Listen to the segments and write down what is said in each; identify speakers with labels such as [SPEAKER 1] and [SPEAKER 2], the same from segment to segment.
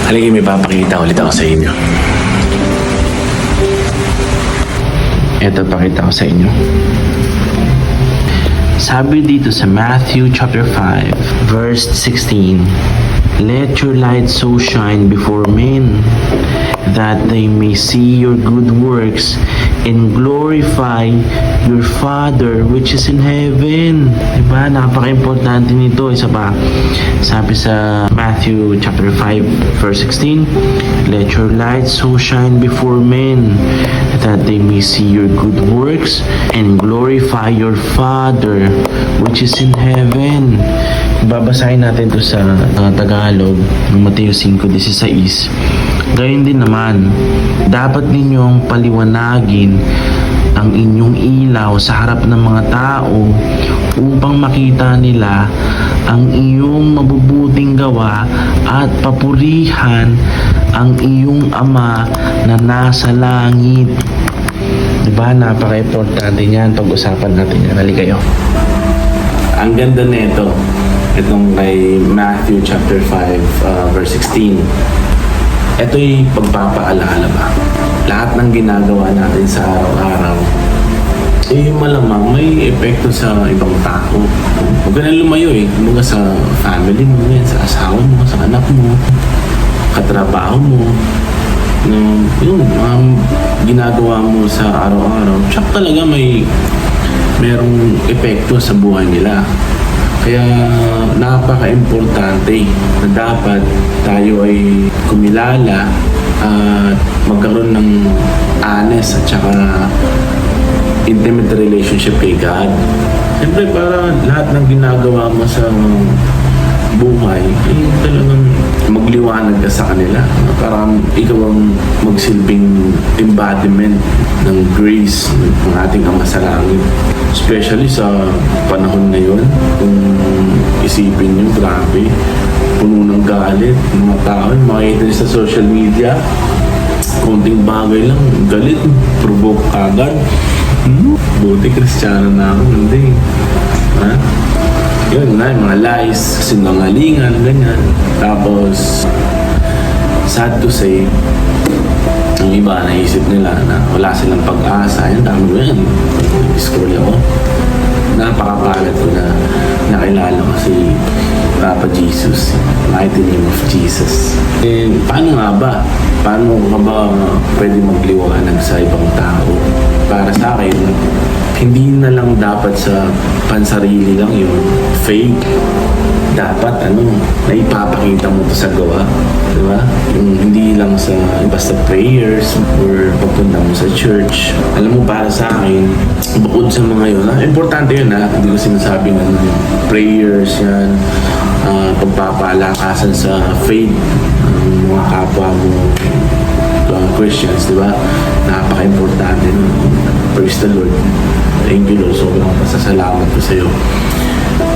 [SPEAKER 1] Halika, may papakita ulit ako sa inyo. Ito, pakita ko sa inyo. Sabi dito sa Matthew chapter 5, verse 16, "Let your light so shine before men, that they may see your good works and glorify your Father which is in heaven." Diba? Napaka-importante nito. Isa pa, sabi sa Matthew chapter 5, verse 16, "Let your light so shine before men, that they may see your good works and glorify your Father which is in heaven." Babasahin natin to sa Tagalog, ng Mateo 5:16. Gayon din naman, dapat ninyong paliwanagin ang inyong ilaw sa harap ng mga tao upang makita nila ang iyong mabubuting gawa at papurihan ang iyong Ama na nasa langit. Diba? Napaka-importante niyan. Pag-usapan natin yan. Halika kayo. Ang ganda nito. Itong kay Matthew chapter 5, verse 16. Ito'y pagpapaalala ba? Lahat ng ginagawa natin sa araw-araw, malamang may epekto sa ibang tao. Huwag ka na lumayo Kumbaga sa family mo, sa asawa mo, sa anak mo, katrabaho mo. Ginagawa mo sa araw-araw, tsak talaga merong epekto sa buhay nila. Kaya napaka-importante na dapat tayo ay kumilala at magkaroon ng honest at saka intimate relationship kay God. Siyempre para lahat ng ginagawa mo sa buhay talagang magliwanag ka sa kanila. Parang ikaw ang magsilbing embodiment ng grace ng ating Ama sa langit. Especially sa panahon ngayon, kung isipin nyo, grabe, puno ng galit, mga tao, makikita nyo sa social media, konting bagay lang, galit, provoke agad. Buti Kristiyano na ako, hindi. Ha? Yun na, mga lies, sinungalingan, ganyan. Tapos, sad to say, ang iba naisip nila na wala silang pag-asa. Yan, dami mo yan. Scroll ako. Napakapalat ko na nakilala ko si Papa Jesus. Mighty name of Jesus. Paano nga ba? Paano ka ba pwede magliwanag sa ibang tao? Para sa akin, hindi na lang dapat sa pansarili lang yun. Fake. Dapat naipapakita mo to sa gawa. Diba? Yung hindi lang sa basta prayers or pagpunta mo sa church. Alam mo, para sa akin, bukod sa mga yun, importante yun hindi ko sinasabi na prayers yan, pagpapalakasan sa faith ng mga kapwa mo Christians, diba? Napaka-importante nun. Praise the Lord. Thank you Lord. Sobrang pasasalamat ko sa iyo.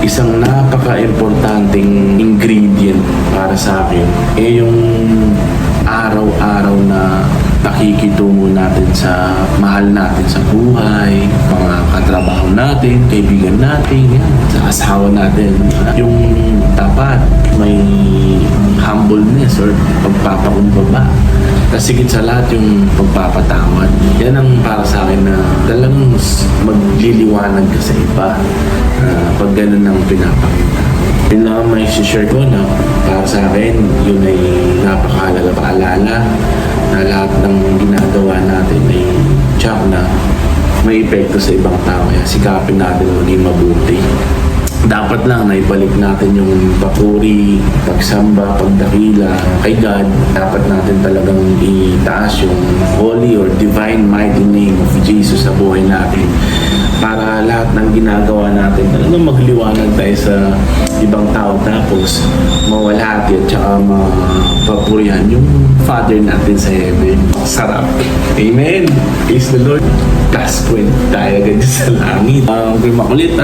[SPEAKER 1] Isang napaka-importanting ingredient para sa akin yung araw-araw na nakikitungo natin sa mahal natin sa buhay, mga katrabaho natin, kaibigan natin, sa asawa natin. Yung dapat may humbleness or pagpapakumbaba. Tapos sigit sa lahat yung pagpapatawad. Yan ang para sa akin na talagang magliliwanag ka sa iba pag ganun ang pinapakita. Yun lang may share ko na para sa akin, yun ay napakahalaga paalala na lahat ng ginagawa natin ay tsak na may epekto sa ibang tao. Kaya sikapin natin maging mabuti. Dapat lang na ibalik natin yung papuri, pagsamba, pagdakila kay God. Dapat natin talagang itaas yung holy or divine mighty name of Jesus sa buhay natin. Para lahat ng ginagawa natin talagang magliwanag tayo sa ibang tao. Tapos mawalhati at saka mapapurihan yung Father natin sa heaven. Sarap. Amen. Praise the Lord. Plus point tayo agad sa langit. Makulit